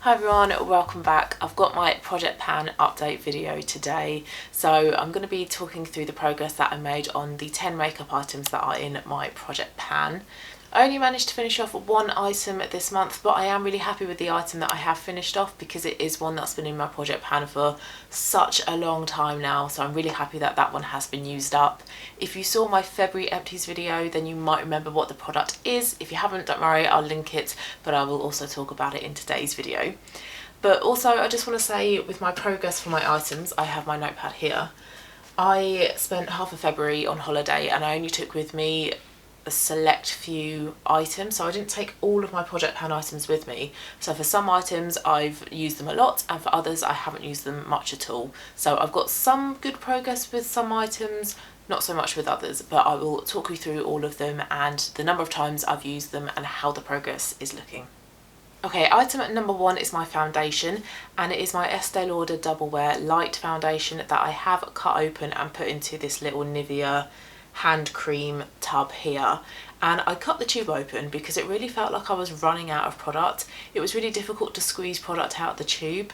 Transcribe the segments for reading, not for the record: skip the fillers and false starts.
Hi everyone, welcome back. I've got my project pan update video today. So I'm going to be talking through the progress that I made on the 10 makeup items that are in my project pan. I only managed to finish off one item this month, but I am really happy with the item that I have finished off because it is one that's been in my project pan for such a long time now, so I'm really happy that that one has been used up. If you saw my February empties video, then you might remember what the product is. If you haven't, don't worry, I'll link it, but I will also talk about it in today's video. But also, I just want to say, with my progress for my items, I have my notepad here. I spent half of February on holiday and I only took with me a select few items, so I didn't take all of my project pan items with me. So for some items I've used them a lot, and for others I haven't used them much at all. So I've got some good progress with some items, not so much with others, but I will talk you through all of them and the number of times I've used them and how the progress is looking. Okay, item at number 1 is my foundation, and it is my Estee Lauder Double Wear Light Foundation that I have cut open and put into this little Nivea hand cream tub here. And I cut the tube open because it really felt like I was running out of product. It was really difficult to squeeze product out the tube,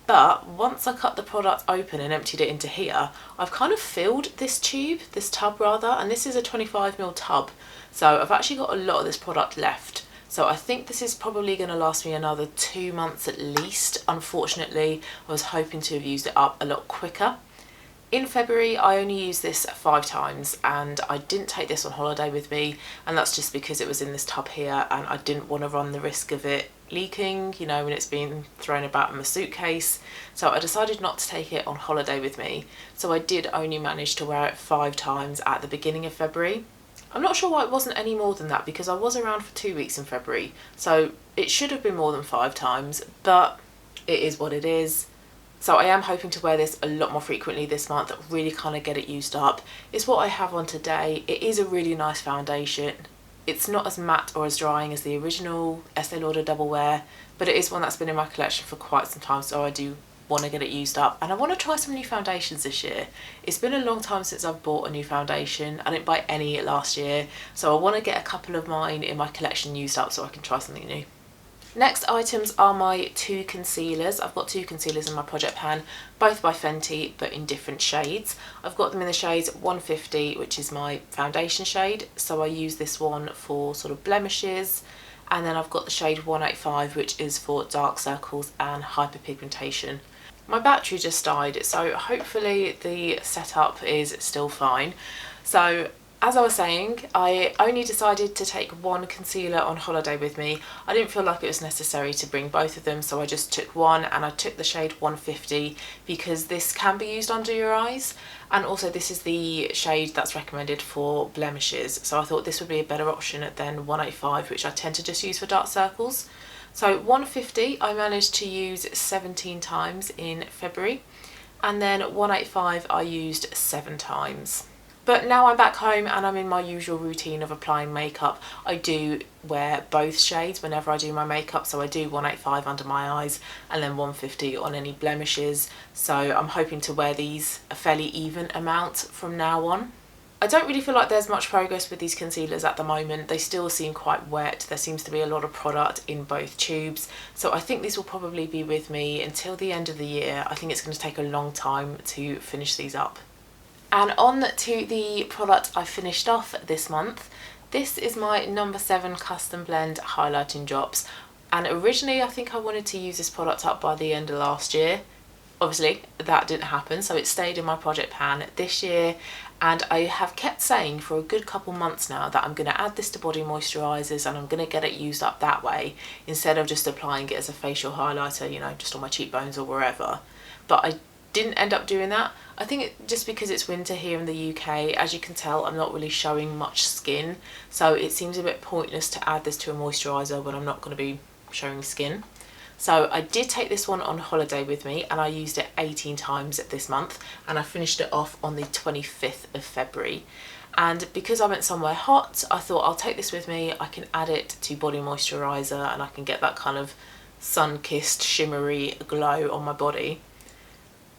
but once I cut the product open and emptied it into here, I've kind of filled this tub rather, and this is a 25ml tub, so I've actually got a lot of this product left. So I think this is probably going to last me another 2 months at least. Unfortunately, I was hoping to have used it up a lot quicker. In February, I only used this 5 times, and I didn't take this on holiday with me, and that's just because it was in this tub here and I didn't want to run the risk of it leaking, you know, when it's been thrown about in my suitcase. So I decided not to take it on holiday with me. So I did only manage to wear it 5 times at the beginning of February. I'm not sure why it wasn't any more than that, because I was around for 2 weeks in February, so it should have been more than 5 times, but it is what it is. So I am hoping to wear this a lot more frequently this month, really kind of get it used up. It's what I have on today. It is a really nice foundation. It's not as matte or as drying as the original Estee Lauder Double Wear, but it is one that's been in my collection for quite some time, so I do want to get it used up. And I want to try some new foundations this year. It's been a long time since I've bought a new foundation. I didn't buy any last year, so I want to get a couple of mine in my collection used up so I can try something new. Next items are my 2 concealers. I've got 2 concealers in my project pan, both by Fenty, but in different shades. I've got them in the shades 150, which is my foundation shade, so I use this one for sort of blemishes, and then I've got the shade 185, which is for dark circles and hyperpigmentation. My battery just died, so hopefully the setup is still fine. So as I was saying, I only decided to take 1 concealer on holiday with me. I didn't feel like it was necessary to bring both of them, so I just took one, and I took the shade 150 because this can be used under your eyes, and also this is the shade that's recommended for blemishes, so I thought this would be a better option than 185, which I tend to just use for dark circles. So 150 I managed to use 17 times in February, and then 185 I used 7 times. But now I'm back home and I'm in my usual routine of applying makeup. I do wear both shades whenever I do my makeup, so I do 185 under my eyes and then 150 on any blemishes. So I'm hoping to wear these a fairly even amount from now on. I don't really feel like there's much progress with these concealers at the moment. They still seem quite wet. There seems to be a lot of product in both tubes. So I think these will probably be with me until the end of the year. I think it's going to take a long time to finish these up. And on to the product I finished off this month. This is my number 7 Custom Blend Highlighting Drops. And originally I think I wanted to use this product up by the end of last year. Obviously that didn't happen, so it stayed in my project pan this year. And I have kept saying for a good couple months now that I'm going to add this to body moisturisers and I'm going to get it used up that way, instead of just applying it as a facial highlighter, you know, just on my cheekbones or wherever. But I didn't end up doing that. I think just because it's winter here in the UK, as you can tell, I'm not really showing much skin, so it seems a bit pointless to add this to a moisturiser when I'm not going to be showing skin. So I did take this one on holiday with me and I used it 18 times this month, and I finished it off on the 25th of February. And because I went somewhere hot, I thought I'll take this with me. I can add it to body moisturiser and I can get that kind of sun-kissed shimmery glow on my body.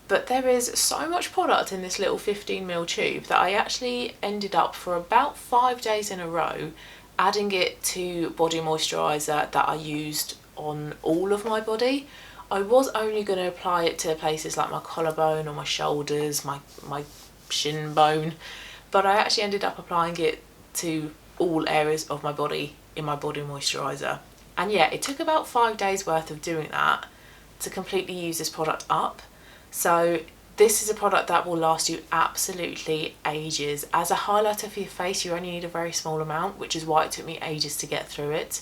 But there is so much product in this little 15ml tube that I actually ended up for about 5 days in a row adding it to body moisturiser that I used on all of my body. I was only going to apply it to places like my collarbone or my shoulders, my shin bone, but I actually ended up applying it to all areas of my body in my body moisturiser. And yeah, it took about 5 days worth of doing that to completely use this product up. So this is a product that will last you absolutely ages. As a highlighter for your face, you only need a very small amount, which is why it took me ages to get through it.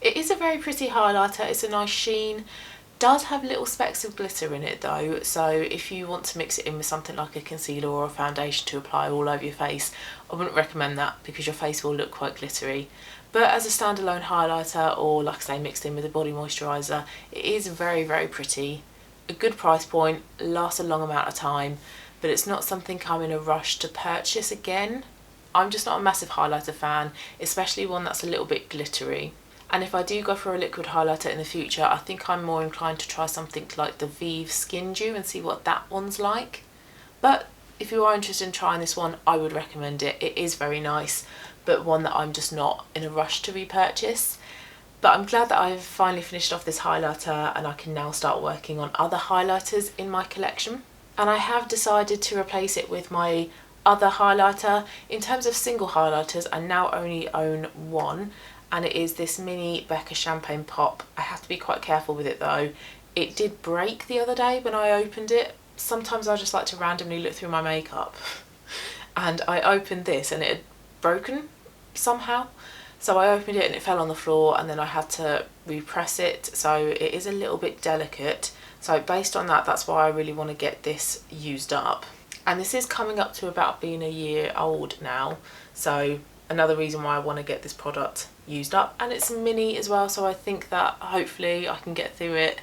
It is a very pretty highlighter, it's a nice sheen. Does have little specks of glitter in it though, so if you want to mix it in with something like a concealer or a foundation to apply all over your face, I wouldn't recommend that because your face will look quite glittery. But as a standalone highlighter, or like I say, mixed in with a body moisturiser, it is very, very pretty. A good price point, lasts a long amount of time, but it's not something I'm in a rush to purchase again. I'm just not a massive highlighter fan, especially one that's a little bit glittery. And if I do go for a liquid highlighter in the future, I think I'm more inclined to try something like the Vieve Skin Dew and see what that one's like. But if you are interested in trying this one, I would recommend it. It is very nice, but one that I'm just not in a rush to repurchase. But I'm glad that I've finally finished off this highlighter and I can now start working on other highlighters in my collection. And I have decided to replace it with my other highlighter. In terms of single highlighters, I now only own one, and it is this mini Becca Champagne Pop. I have to be quite careful with it though. It did break the other day when I opened it. Sometimes I just like to randomly look through my makeup and I opened this and it had broken somehow. So I opened it and it fell on the floor, and then I had to repress it, so it is a little bit delicate. So based on that, that's why I really want to get this used up. And this is coming up to about being a year old now, so another reason why I want to get this product used up. And it's mini as well, so I think that hopefully I can get through it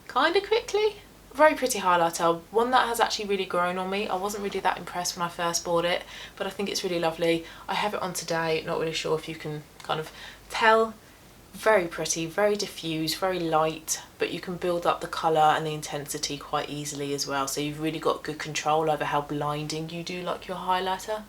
kind of quickly. Very pretty highlighter, one that has actually really grown on me. I wasn't really that impressed when I first bought it, but I think it's really lovely. I have it on today, not really sure if you can kind of tell. Very pretty, very diffused, very light, but you can build up the colour and the intensity quite easily as well, so you've really got good control over how blinding you do like your highlighter.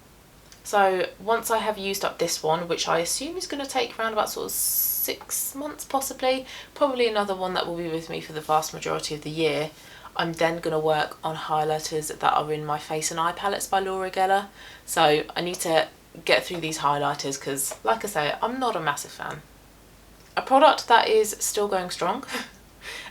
So once I have used up this one, which I assume is going to take around about sort of 6 months possibly, probably another one that will be with me for the vast majority of the year, I'm then going to work on highlighters that are in my Face and Eye palettes by Laura Geller. So I need to get through these highlighters because, like I say, I'm not a massive fan. A product that is still going strong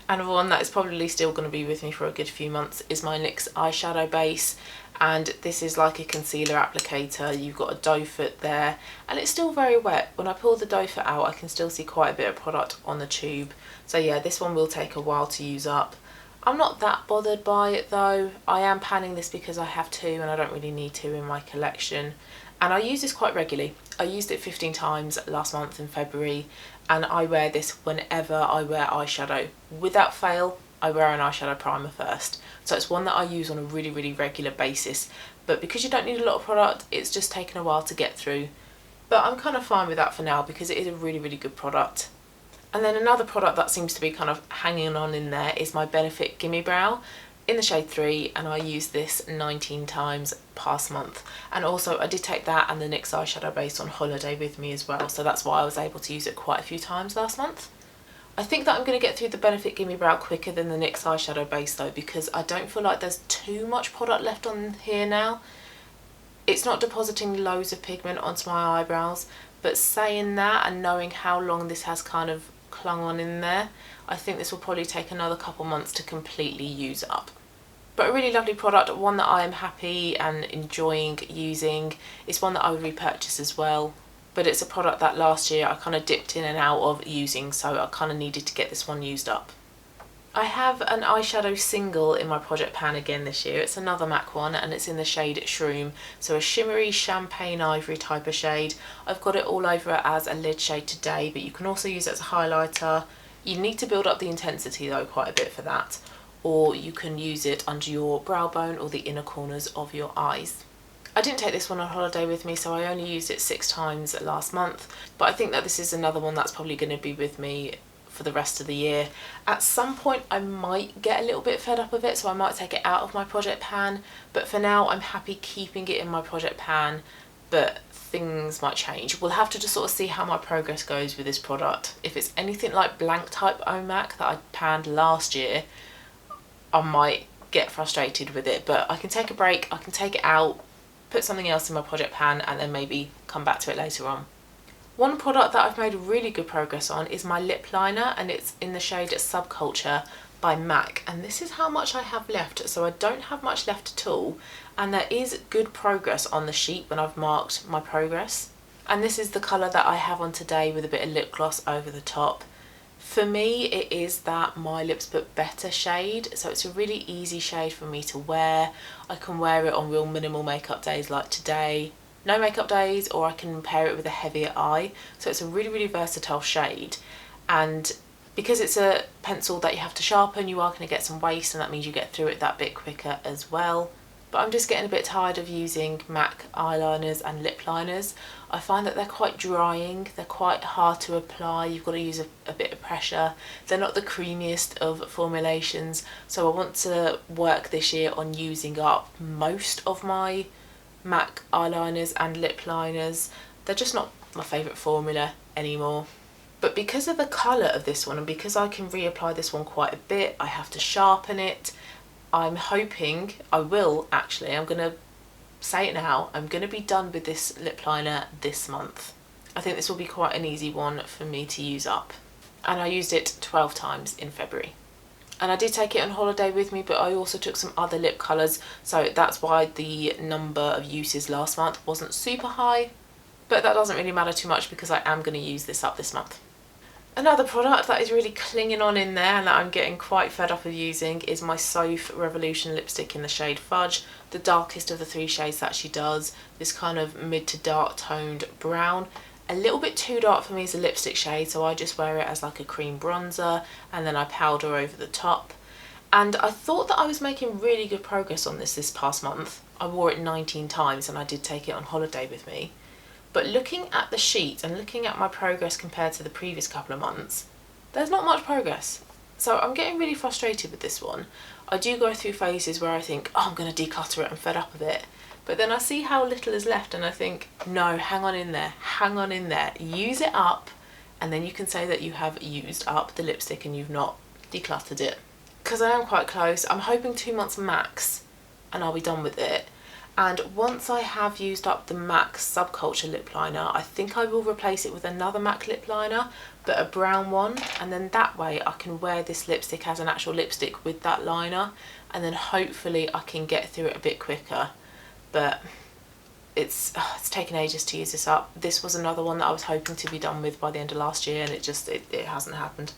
and one that is probably still going to be with me for a good few months is my NYX Eyeshadow Base. And this is like a concealer applicator. You've got a doe foot there and it's still very wet. When I pull the doe foot out, I can still see quite a bit of product on the tube. So yeah, this one will take a while to use up. I'm not that bothered by it though. I am panning this because I have two and I don't really need two in my collection. And I use this quite regularly. I used it 15 times last month in February, and I wear this whenever I wear eyeshadow. Without fail, I wear an eyeshadow primer first. So it's one that I use on a really, really regular basis. But because you don't need a lot of product, it's just taken a while to get through. But I'm kind of fine with that for now because it is a really, really good product. And then another product that seems to be kind of hanging on in there is my Benefit Gimme Brow in the shade 3, and I used this 19 times past month. And also I did take that and the NYX Eyeshadow Base on holiday with me as well, so that's why I was able to use it quite a few times last month. I think that I'm going to get through the Benefit Gimme Brow quicker than the NYX Eyeshadow Base though, because I don't feel like there's too much product left on here now. It's not depositing loads of pigment onto my eyebrows, but saying that and knowing how long this has kind of clung on in there, I think this will probably take another couple months to completely use up. But a really lovely product, one that I am happy and enjoying using. It's one that I would repurchase as well, but it's a product that last year I kind of dipped in and out of using, so I kind of needed to get this one used up. I have an eyeshadow single in my project pan again this year. It's another MAC one and it's in the shade Shroom, so a shimmery champagne ivory type of shade. I've got it all over as a lid shade today, but you can also use it as a highlighter. You need to build up the intensity though quite a bit for that, or you can use it under your brow bone or the inner corners of your eyes. I didn't take this one on holiday with me, so I only used it 6 times last month, but I think that this is another one that's probably going to be with me for the rest of the year. At some point I might get a little bit fed up of it, so I might take it out of my project pan, but for now I'm happy keeping it in my project pan but things might change. We'll have to just sort of see how my progress goes with this product. If it's anything like blank type OMAC that I panned last year, I might get frustrated with it, but I can take a break, I can take it out, put something else in my project pan, and then maybe come back to it later on. One product that I've made really good progress on is my lip liner, and it's in the shade Subculture by MAC, and this is how much I have left. So I don't have much left at all, and there is good progress on the sheet when I've marked my progress. And this is the colour that I have on today with a bit of lip gloss over the top. For me, it is that My Lips But Better shade, so it's a really easy shade for me to wear. I can wear it on real minimal makeup days like today, no makeup days, or I can pair it with a heavier eye. So it's a really versatile shade, and because it's a pencil that you have to sharpen, you are going to get some waste, and that means you get through it that bit quicker as well. But I'm just getting a bit tired of using MAC eyeliners and lip liners. I find that they're quite drying, they're quite hard to apply, you've got to use a bit of pressure. They're not the creamiest of formulations, so I want to work this year on using up most of my MAC eyeliners and lip liners. They're just not my favourite formula anymore. But because of the colour of this one, and because I can reapply this one quite a bit, I have to sharpen it. I'm hoping, I'm going to say it now, I'm going to be done with this lip liner this month. I think this will be quite an easy one for me to use up. And I used it 12 times in February. And I did take it on holiday with me, but I also took some other lip colours, so that's why the number of uses last month wasn't super high. But that doesn't really matter too much because I am going to use this up this month. Another product that is really clinging on in there and that I'm getting quite fed up of using is my Soph Revolution lipstick in the shade Fudge, the darkest of the 3 shades that she does, this kind of mid to dark toned brown. A little bit too dark for me as a lipstick shade, so I just wear it as like a cream bronzer and then I powder over the top. And I thought that I was making really good progress on this past month. I wore it 19 times and I did take it on holiday with me. But looking at the sheet and looking at my progress compared to the previous couple of months, there's not much progress. So I'm getting really frustrated with this one. I do go through phases where I think, oh, I'm going to declutter it, I'm fed up of it. But then I see how little is left and I think, no, hang on in there, use it up, and then you can say that you have used up the lipstick and you've not decluttered it. Because I am quite close. I'm hoping 2 months max and I'll be done with it. And once I have used up the MAC Subculture lip liner, I think I will replace it with another MAC lip liner, but a brown one, and then that way I can wear this lipstick as an actual lipstick with that liner, and then hopefully I can get through it a bit quicker. But it's taken ages to use this up. This was another one that I was hoping to be done with by the end of last year, and it hasn't happened.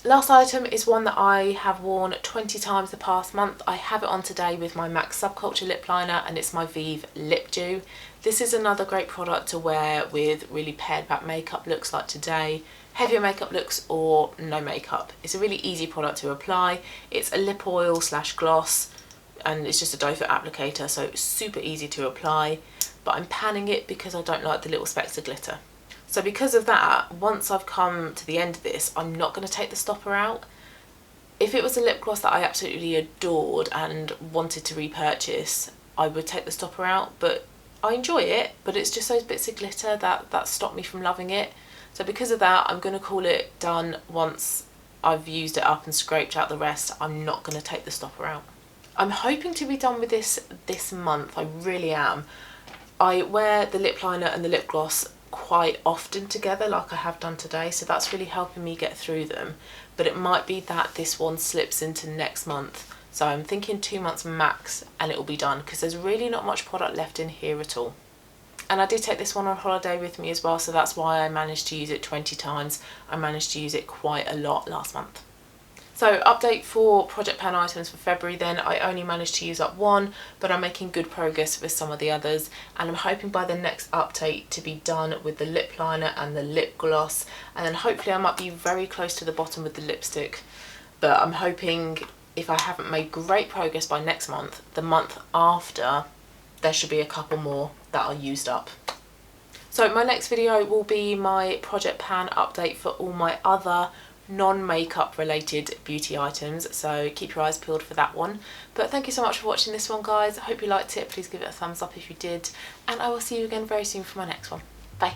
Last item is one that I have worn 20 times the past month. I have it on today with my MAC Subculture lip liner, and it's my Vieve Lip Dew. This is another great product to wear with really pared back makeup looks like today, heavier makeup looks, or no makeup. It's a really easy product to apply. It's a lip oil / gloss, and it's just a doe foot applicator, so it's super easy to apply. But I'm panning it because I don't like the little specks of glitter. So because of that, once I've come to the end of this, I'm not going to take the stopper out. If it was a lip gloss that I absolutely adored and wanted to repurchase, I would take the stopper out, but I enjoy it, but it's just those bits of glitter that stop me from loving it. So because of that, I'm going to call it done once I've used it up and scraped out the rest. I'm not going to take the stopper out. I'm hoping to be done with this month, I really am. I wear the lip liner and the lip gloss quite often together like I have done today, so that's really helping me get through them, but it might be that this one slips into next month, so I'm thinking 2 months max and it will be done, because there's really not much product left in here at all. And I did take this one on holiday with me as well, so that's why I managed to use it 20 times. I managed to use it quite a lot last month. So update for project pan items for February then, I only managed to use up one, but I'm making good progress with some of the others, and I'm hoping by the next update to be done with the lip liner and the lip gloss, and then hopefully I might be very close to the bottom with the lipstick. But I'm hoping if I haven't made great progress by next month, the month after, there should be a couple more that are used up. So my next video will be my project pan update for all my other non-makeup related beauty items, so keep your eyes peeled for that one. But thank you so much for watching this one, guys. I hope you liked it. Please give it a thumbs up if you did, and I will see you again very soon for my next one. Bye.